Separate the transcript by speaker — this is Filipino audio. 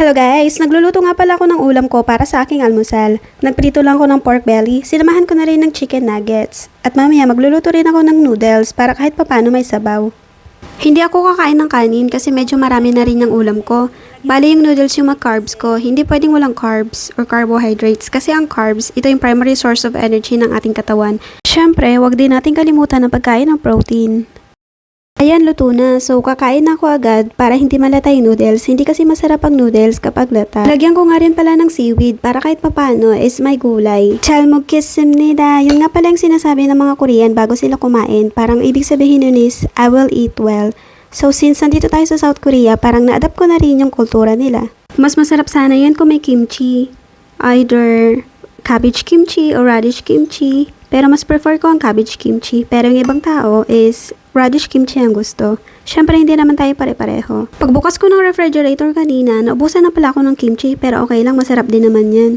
Speaker 1: Hello guys! Nagluluto nga pala ako ng ulam ko para sa aking almusal. Nagprito lang ako ng pork belly, sinamahan ko na rin ng chicken nuggets. At mamaya magluluto rin ako ng noodles para kahit papano may sabaw. Hindi ako kakain ng kanin kasi medyo marami na rin ng ulam ko. Bali yung noodles yung mga carbs ko, hindi pwedeng walang carbs or carbohydrates kasi ang carbs, ito yung primary source of energy ng ating katawan. Siyempre, wag din natin kalimutan ang pagkain ng protein. Ayan, luto na. So, kakain ako agad para hindi malata yung noodles. Hindi kasi masarap ang noodles kapag lata. Lagyan ko nga rin pala ng seaweed para kahit papano is may gulay. Chalmugkisimnida. Yung nga pala yung sinasabi ng mga Korean bago sila kumain. Parang ibig sabihin nun is, I will eat well. So, since nandito tayo sa South Korea, parang na-adapt ko na rin yung kultura nila. Mas masarap sana yan kung may kimchi. Either cabbage kimchi or radish kimchi. Pero mas prefer ko ang cabbage kimchi. Pero yung ibang tao is radish kimchi ang gusto. Syempre hindi naman tayo pare-pareho. Pagbukas ko ng refrigerator kanina, naubusan na pala ako ng kimchi pero okay lang, masarap din naman yan.